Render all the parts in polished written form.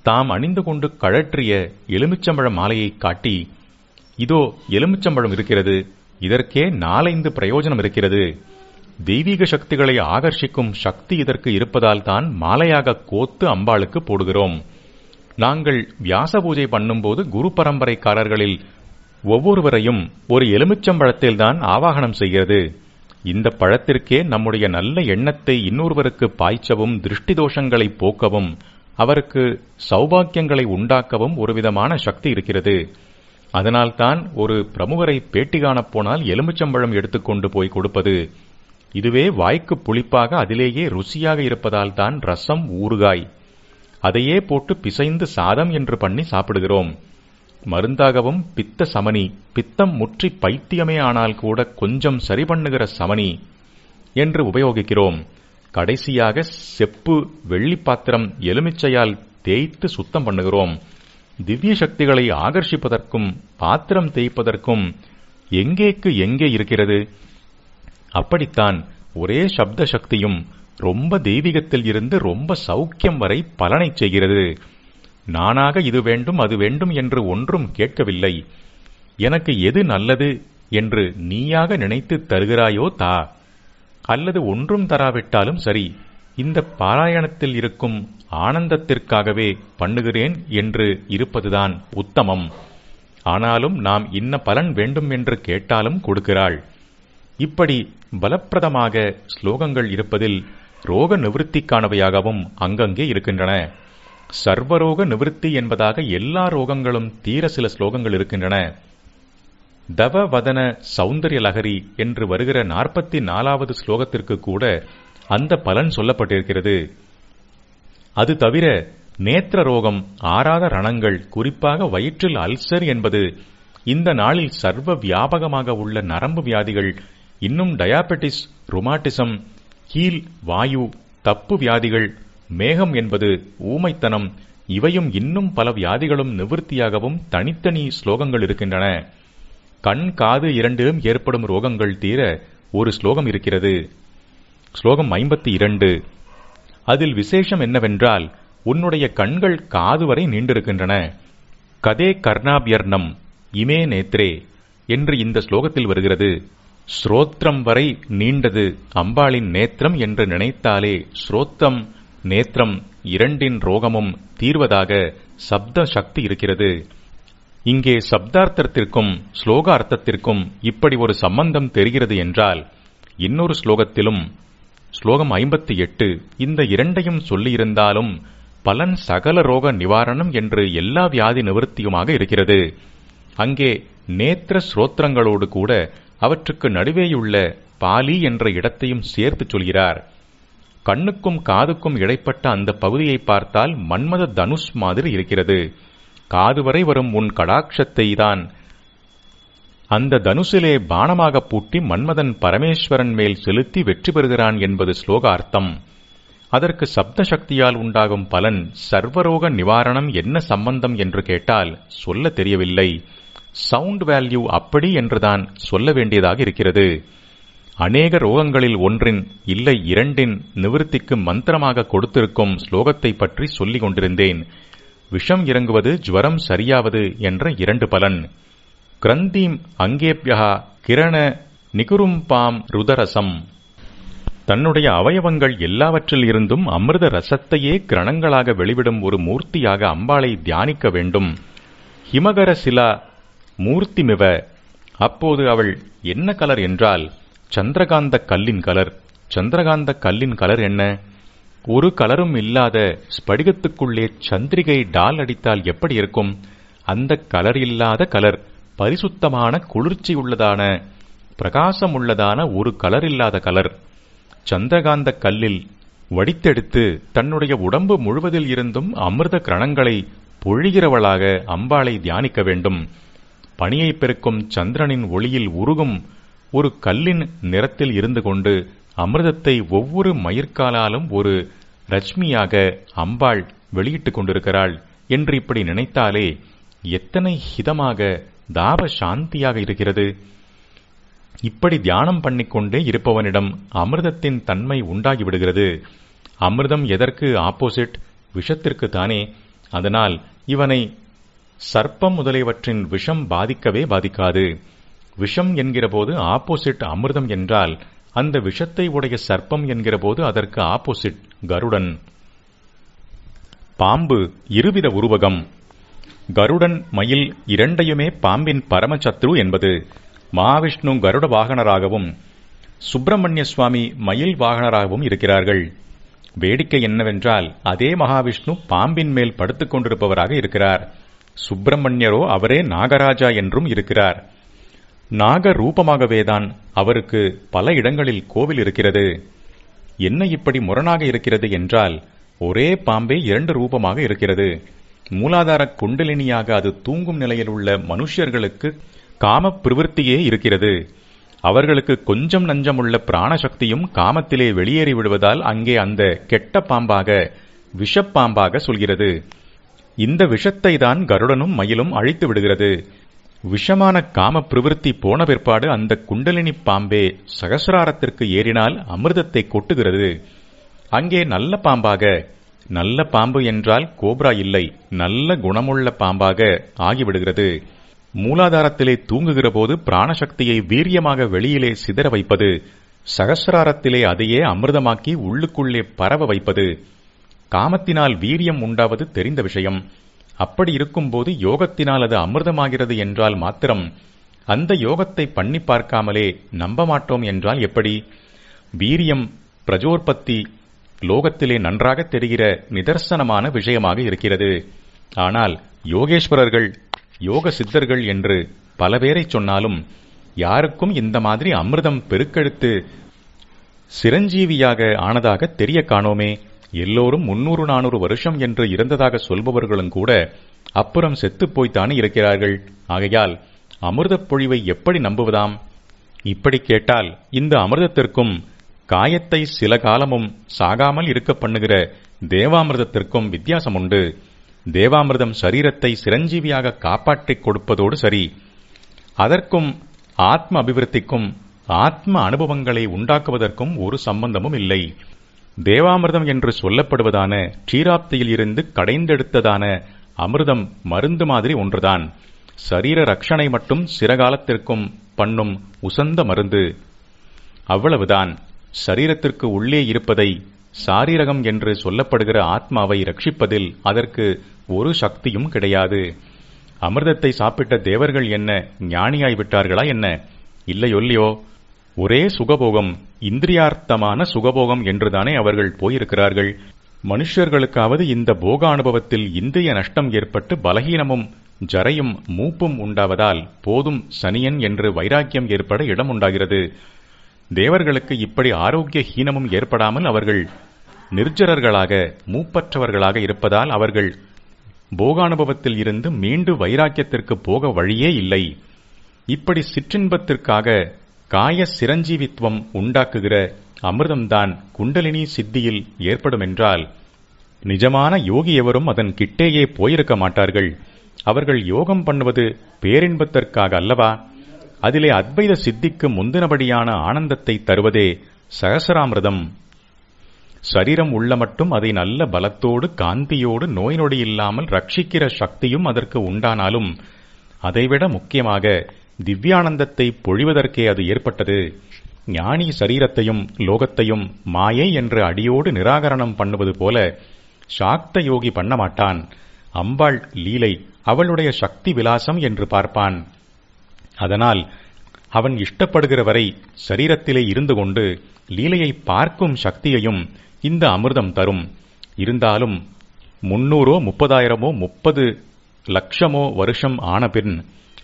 தாம் அணிந்து கொண்டு கழற்றிய எலுமிச்சம்பழ மாலையை காட்டி, இதோ எலுமிச்சம்பழம் இருக்கிறது, இதற்கே 4-5 பிரயோஜனம் இருக்கிறது. தெய்வீக சக்திகளை ஆகர்ஷிக்கும் சக்தி இதற்கு இருப்பதால் தான் மாலையாக கோத்து அம்பாளுக்கு போடுகிறோம். நாங்கள் வியாச பூஜை பண்ணும்போது குரு பரம்பரைக்காரர்களில் ஒவ்வொருவரையும் ஒரு எலுமிச்சம்பழத்தில்தான் ஆவாகனம் செய்கிறது. இந்த பழத்திற்கே நம்முடைய நல்ல எண்ணத்தை இன்னொருவருக்கு பாய்ச்சவும், திருஷ்டி தோஷங்களை போக்கவும், அவருக்கு சௌபாக்கியங்களை உண்டாக்கவும் ஒருவிதமான சக்தி இருக்கிறது. அதனால்தான் ஒரு பிரமுகரை பேட்டி காணப் போனால் எலுமிச்சம்பழம் எடுத்துக்கொண்டு போய் கொடுப்பது. இதுவே வாய்க்கு புளிப்பாக அதிலேயே ருசியாக இருப்பதால் தான் ரசம், ஊறுகாய் அதையே போட்டு பிசைந்து சாதம் என்று பண்ணி சாப்பிடுகிறோம். மருந்தாகவும் பித்த சமனி, பித்தம் முற்றி பைத்தியமே ஆனால் கூட கொஞ்சம் சரி பண்ணுகிற சமனி என்று உபயோகிக்கிறோம். கடைசியாக செப்பு, வெள்ளி பாத்திரம் எலுமிச்சையால் தேய்த்து சுத்தம் பண்ணுகிறோம். திவ்ய சக்திகளை ஆகர்ஷிப்பதற்கும் பாத்திரம் தேய்ப்பதற்கும் எங்கேக்கு எங்கே இருக்கிறது? அப்படித்தான் ஒரே சப்த சக்தியும் ரொம்ப தெய்வீகத்தில் இருந்து ரொம்ப சௌக்கியம் வரை பலனை செய்கிறது. நானாக இது வேண்டும் அது வேண்டும் என்று ஒன்றும் கேட்கவில்லை. எனக்கு எது நல்லது என்று நீயாக நினைத்து தருகிறாயோ தா, அல்லது ஒன்றும் தராவிட்டாலும் சரி, இந்த பாராயணத்தில் இருக்கும் ஆனந்தத்திற்காகவே பண்ணுகிறேன் என்று இருப்பதுதான் உத்தமம். ஆனாலும் நாம் இன்ன பலன் வேண்டும் என்று கேட்டாலும் கொடுக்கிறாள். இப்படி பலப்பிரதமாக ஸ்லோகங்கள் இருப்பதில் ரோக நிவர்த்திக்கானவையாகவும் அங்கங்கே இருக்கின்றன. சர்வரோக நிவர்த்தி என்பதாக எல்லா ரோகங்களும் தீர சில ஸ்லோகங்கள் இருக்கின்றன. தவ வதன சௌந்தர்ய லகரி என்று வருகிற 44வது ஸ்லோகத்திற்கு கூட அந்த பலன் சொல்லப்பட்டிருக்கிறது. அது தவிர நேத்திர ரோகம், ஆறாத ரணங்கள், குறிப்பாக வயிற்றில் அல்சர் என்பது இந்த நாளில் சர்வ வியாபகமாக உள்ள நரம்பு வியாதிகள், இன்னும் டயாபெட்டிஸ், ருமாட்டிசம், கீல் வாயு, தப்பு வியாதிகள், மேகம் என்பது ஊமைத்தனம், இவையும் இன்னும் பல வியாதிகளும் நிவர்த்தியாகவும் தனித்தனி ஸ்லோகங்கள் இருக்கின்றன. கண், காது இரண்டிலும் ஏற்படும் ரோகங்கள் தீர ஒரு ஸ்லோகம் இருக்கிறது. ஸ்லோகம் 52. அதில் விசேஷம் என்னவென்றால், உன்னுடைய கண்கள் காது வரை நீண்டிருக்கின்றன. கதே கர்ணாபியர்ணம் இமே நேத்ரே என்று இந்த ஸ்லோகத்தில் வருகிறது. ஸ்ரோத்ரம் வரை நீண்டது அம்பாளின் நேத்திரம் என்று நினைத்தாலே ஸ்ரோத்தம், நேத்திரம் இரண்டின் ரோகமும் தீர்வதாக சப்த சக்தி இருக்கிறது. இங்கே சப்தார்த்தத்திற்கும் ஸ்லோக அர்த்தத்திற்கும் இப்படி ஒரு சம்பந்தம் தெரிகிறது என்றால், இன்னொரு ஸ்லோகத்திலும் ஸ்லோகம் 58 இந்த இரண்டையும் சொல்லியிருந்தாலும் பலன் சகல ரோக நிவாரணம் என்று எல்லா வியாதி நிவர்த்தியுமாக இருக்கிறது. அங்கே நேத்திர ஸ்ரோத்திரங்களோடு கூட அவற்றுக்கு நடுவேயுள்ள பாலி என்ற இடத்தையும் சேர்த்து சொல்கிறார். கண்ணுக்கும் காதுக்கும் இடைப்பட்ட அந்த பகுதியை பார்த்தால் மன்மத தனுஷ் மாதிரி இருக்கிறது. காது வரை வரும் உன் கடாட்சத்தை தான் அந்த தனுசிலே பானமாக பூட்டி மன்மதன் பரமேஸ்வரன் மேல் செலுத்தி வெற்றி பெறுகிறான் என்பது ஸ்லோக அர்த்தம். அதற்கு சப்த சக்தியால் உண்டாகும் பலன் சர்வரோக நிவாரணம் என்ன சம்பந்தம் என்று கேட்டால் சொல்ல தெரியவில்லை. சவுண்ட் வேல்யூ அப்படி என்றுதான் சொல்ல வேண்டியதாக இருக்கிறது. அநேக ரோகங்களில் ஒன்றின் இல்லை இரண்டின் நிவர்த்திக்கு மந்திரமாக கொடுத்திருக்கும் ஸ்லோகத்தை பற்றி சொல்லிக் கொண்டிருந்தேன். விஷம் இறங்குவது, ஜுவரம் சரியாவது என்ற 2 பலன். கிரந்தீம் அங்கேப்யா கிரண நிகுரும்பாம் ருதரசம். தன்னுடைய அவயவங்கள் எல்லாவற்றில் இருந்தும் அமிர்த ரசத்தையே கிரணங்களாக வெளிவிடும் ஒரு மூர்த்தியாக அம்பாளை தியானிக்க வேண்டும். ஹிமகர சிலா மூர்த்திமிவ. அப்போது அவள் என்ன கலர் என்றால் சந்திரகாந்த கல்லின் கலர். சந்திரகாந்த கல்லின் கலர் என்ன? ஒரு கலரும் இல்லாத ஸ்படிகத்துக்குள்ளே சந்திரிகை டால் அடித்தால் எப்படி இருக்கும்? அந்த கலர் இல்லாத கலர், பரிசுத்தமான குளிர்ச்சி உள்ளதான பிரகாசம் உள்ளதான ஒரு கலர் இல்லாத கலர். சந்திரகாந்த கல்லில் வடித்தெடுத்து தன்னுடைய உடம்பு முழுவதில் இருந்தும் அமிர்த கிரணங்களை பொழிகிறவளாக அம்பாளை தியானிக்க வேண்டும். பனியை பெருக்கும் சந்திரனின் ஒளியில் உருகும் ஒரு கல்லின் நிறத்தில் இருந்து கொண்டு அமிர்தத்தை ஒவ்வொரு மயிர்காலாலும் ஒரு ரஷ்மியாக அம்பாள் வெளியிட்டுக் கொண்டிருக்கிறாள் என்று இப்படி நினைத்தாலே எத்தனை ஹிதமாக தாப சாந்தியாக இருக்கிறது. இப்படி தியானம் பண்ணிக்கொண்டே இருப்பவனிடம் அமிர்தத்தின் தன்மை உண்டாகிவிடுகிறது. அமிர்தம் எதற்கு ஆப்போசிட்? விஷத்திற்கு தானே. அதனால் இவனை சர்ப்பம் முதலியவற்றின் விஷம் பாதிக்கவே பாதிக்காது. விஷம் என்கிறபோது ஆப்போசிட் அமிர்தம் என்றால், அந்த விஷத்தை உடைய சர்ப்பம் என்கிறபோது அதற்கு ஆப்போசிட் கருடன். பாம்பு இருவித உருவகம். கருடன், மயில் இரண்டையுமே பாம்பின் பரமசத்ரு என்பது. மகாவிஷ்ணு கருட வாகனராகவும் சுப்பிரமணிய சுவாமி மயில் வாகனராகவும் இருக்கிறார்கள். வேடிக்கை என்னவென்றால், அதே மகாவிஷ்ணு பாம்பின் மேல் படுத்துக் கொண்டிருப்பவராக இருக்கிறார். சுப்பிரமணியரோ அவரே நாகராஜா என்றும் இருக்கிறார். நாக ரூபமாகவேதான் அவருக்கு பல இடங்களில் கோவில் இருக்கிறது. என்ன இப்படி முரணாக இருக்கிறது என்றால், ஒரே பாம்பே 2 ரூபமாக இருக்கிறது. மூலாதார குண்டலினியாக அது தூங்கும் நிலையில் உள்ள மனுஷர்களுக்கு காம பிரவிற்த்தியே இருக்கிறது. அவர்களுக்கு கொஞ்சம் நஞ்சமுள்ள பிராணசக்தியும் காமத்திலே வெளியேறி விடுவதால் அங்கே அந்த கெட்ட பாம்பாக, விஷப்பாம்பாக சொல்கிறது. இந்த விஷத்தை தான் கருடனும் மயிலும் அழித்து விடுகிறது. விஷமான காம பிரவிற்த்தி போன பிற்பாடு அந்த குண்டலினி பாம்பே சகசிராரத்திற்கு ஏறினால் அமிர்தத்தை கொட்டுகிறது. அங்கே நல்ல பாம்பாக, நல்ல பாம்பு என்றால் கோப்ரா இல்லை, நல்ல குணமுள்ள பாம்பாக ஆகிவிடுகிறது. மூலாதாரத்திலே தூங்குகிற போது பிராணசக்தியை வீரியமாக வெளியிலே சிதற வைப்பது, சகசிராரத்திலே அதையே அமிர்தமாக்கி உள்ளுக்குள்ளே பரவ வைப்பது. காமத்தினால் வீரியம் உண்டாவது தெரிந்த விஷயம். அப்படி இருக்கும்போது யோகத்தினால் அது அமிர்தமாகிறது என்றால் மாத்திரம், அந்த யோகத்தை பண்ணி பார்க்காமலே நம்ப மாட்டோம் என்றால் எப்படி? வீரியம், பிரஜோற்பத்தி லோகத்திலே நன்றாக தெரிகிற நிதர்சனமான விஷயமாக இருக்கிறது. ஆனால் யோகேஸ்வரர்கள், யோக சித்தர்கள் என்று பல பேரை சொன்னாலும் யாருக்கும் இந்த மாதிரி அமிர்தம் பெருக்கெடுத்து சிரஞ்சீவியாக ஆனதாக தெரிய காணோமே. எல்லோரும் 300-400 வருஷம் என்று இருந்ததாக சொல்பவர்களும் கூட அப்புறம் செத்துப்போய்த்தானே இருக்கிறார்கள். ஆகையால் அமிர்தப் பொழிவை எப்படி நம்புவதாம்? இப்படி கேட்டால், இந்த அமிர்தத்திற்கும் காயத்தை சில காலமும் சாகாமல் இருக்க பண்ணுகிற தேவாமிர்தத்திற்கும் வித்தியாசம் உண்டு. தேவாமிர்தம் சரீரத்தை சிரஞ்சீவியாக காப்பாற்றிக் கொடுப்பதோடு சரி, அதற்கும் ஆத்ம அபிவிருத்திக்கும் ஆத்ம அனுபவங்களை உண்டாக்குவதற்கும் ஒரு சம்பந்தமும் இல்லை. தேவாமிர்தம் என்று சொல்லப்படுவதான க்ஷீராப்தியில் இருந்து கடைந்தெடுத்ததான அமிர்தம் மருந்து மாதிரி ஒன்றுதான். சரீர ரட்சணை மட்டும் சிறகாலத்திற்கும் பண்ணும் உசந்த மருந்து. அவ்வளவுதான். சரீரத்திற்கு உள்ளே இருப்பதை, சாரீரகம் என்று சொல்லப்படுகிற ஆத்மாவை ரட்சிப்பதில் அதற்கு ஒரு சக்தியும் கிடையாது. அமிர்தத்தை சாப்பிட்ட தேவர்கள் என்ன ஞானியாய்விட்டார்களா என்ன? இல்லையோ, ஒரே சுகபோகம், இந்திரியார்த்தமான சுகபோகம் என்றுதானே அவர்கள் போயிருக்கிறார்கள். மனுஷர்களுக்காவது இந்த போக அனுபவத்தில் இந்திரிய நஷ்டம் ஏற்பட்டு பலகீனமும் ஜரையும் மூப்பும் உண்டாவதால் போதும் சனியன் என்று வைராக்கியம் ஏற்பட இடம் உண்டாகிறது. தேவர்களுக்கு இப்படி ஆரோக்கிய ஹீனமும் ஏற்படாமல் அவர்கள் நிர்ஜரர்களாக, மூப்பற்றவர்களாக இருப்பதால் அவர்கள் போகானுபவத்தில் இருந்து மீண்டு வைராக்கியத்திற்கு போக வழியே இல்லை. இப்படி சிற்றின்பத்திற்காக காய சிரஞ்சீவித்துவம் உண்டாக்குகிற அமிர்தம்தான் குண்டலினி சித்தியில் ஏற்படுமென்றால், நிஜமான யோகி எவரும் அதன் கிட்டேயே போயிருக்க மாட்டார்கள். அவர்கள் யோகம் பண்ணுவது பேரின்பத்திற்காக அல்லவா? அதிலே அத்வைத சித்திக்கு முந்தினபடியான ஆனந்தத்தை தருவதே சகசராமிர்தம். சரீரம் உள்ள மட்டும் அதை நல்ல பலத்தோடு, காந்தியோடு, நோய் நொடி இல்லாமல் ரட்சிக்கிற சக்தியும் அதற்கு உண்டானாலும், அதைவிட முக்கியமாக திவ்யானந்தத்தை பொழிவதற்கே அது ஏற்பட்டது. ஞானி சரீரத்தையும் லோகத்தையும் மாயை என்று அடியோடு நிராகரணம் பண்ணுவது போல சாக்த யோகி பண்ண மாட்டான். அம்பாள் லீலை, அவளுடைய சக்தி விலாசம் என்று பார்ப்பான். அதனால் அவன் இஷ்டப்படுகிற வரை சரீரத்திலே இருந்து கொண்டு லீலையை பார்க்கும் சக்தியையும் இந்த அமிர்தம் தரும். இருந்தாலும் 300 30,000 30 லட்சமோ வருஷம் ஆனபின்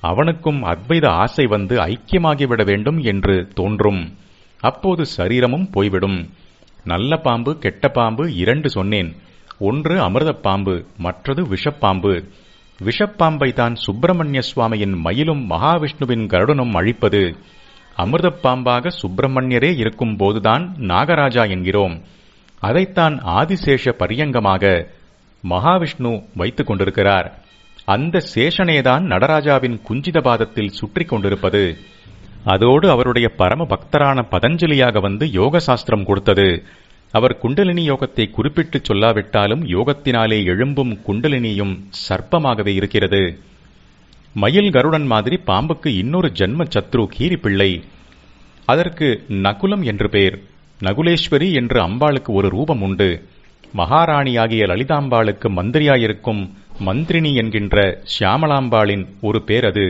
அவனுக்கும் அத்வைத ஆசை வந்து ஐக்கியமாகிவிட வேண்டும் என்று தோன்றும். அப்போது சரீரமும் போய்விடும். நல்ல பாம்பு, கெட்ட பாம்பு 2 சொன்னேன். ஒன்று அமிர்தப் பாம்பு, மற்றது விஷப்பாம்பு. விஷப்பாம்பை தான் சுப்பிரமணிய சுவாமியின் மயிலும் மகாவிஷ்ணுவின் கருடனும் அழிப்பது. அமிர்தப் பாம்பாக சுப்பிரமணியரே இருக்கும் போதுதான் நாகராஜா என்கிறோம். அதைத்தான் ஆதிசேஷ பரியங்கமாக மகாவிஷ்ணு வைத்துக் கொண்டிருக்கிறார். அந்த சேஷனேதான் நடராஜாவின் குஞ்சித பாதத்தில் சுற்றிக் கொண்டிருப்பது. அதோடு அவருடைய பரம பக்தரான பதஞ்சலியாக வந்து யோக சாஸ்திரம் கொடுத்தது. அவர் குண்டலினி யோகத்தை குறிப்பிட்டுச் சொல்லாவிட்டாலும் யோகத்தினாலே எழும்பும் குண்டலினியும் சர்ப்பமாகவே இருக்கிறது. மயில் கருடன் மாதிரி பாம்புக்கு இன்னொரு ஜன்ம சத்ரு கீரிப்பிள்ளை. அதற்கு நகுலம் என்று பெயர். நகுலேஸ்வரி என்று அம்பாளுக்கு ஒரு ரூபம் உண்டு. மகாராணியாகிய லலிதாம்பாளுக்கு மந்திரியாயிருக்கும் மந்திரினி என்கின்ற சியாமளாம்பாளின் ஒரு பேர் அது.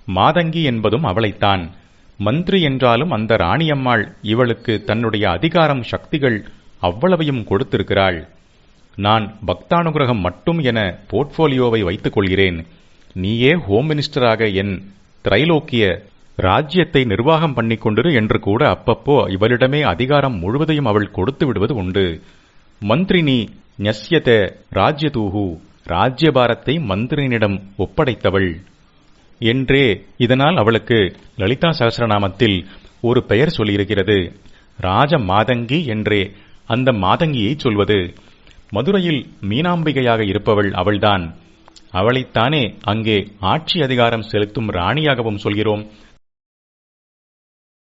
மாதங்கி என்பதும் அவளைத்தான். மந்திரி என்றாலும் அந்த ராணியம்மாள் இவளுக்கு தன்னுடைய அதிகாரம் சக்திகள் அவ்வளவையும் கொடுத்திருக்கிறாள். நான் பக்தானுகிரகம் மட்டும் என போர்ட்போலியோவை வைத்துக் கொள்கிறேன். நீயே ஹோம் மினிஸ்டராக என் திரைலோக்கிய ராஜ்யத்தை நிர்வாகம் பண்ணிக்கொண்டிரு என்று கூட அப்பப்போ இவளிடமே அதிகாரம் முழுவதையும் அவள் கொடுத்து விடுவது உண்டு. மந்திரினி ஞஸ்யத ராஜ்யதூஹு, ராஜ்யபாரத்தை மந்திரினிடம் ஒப்படைத்தவள் என்றே இதனால் அவளுக்கு லலிதா சகஸ்ரநாமத்தில் ஒரு பெயர் சொல்லியிருக்கிறது. ராஜ மாதங்கி என்றே அந்த மாதங்கியை சொல்வது. மதுரையில் மீனாம்பிகையாக இருப்பவள் அவள்தான். அவளைத்தானே அங்கே ஆட்சி அதிகாரம் செலுத்தும் ராணியாகவும் சொல்கிறோம்.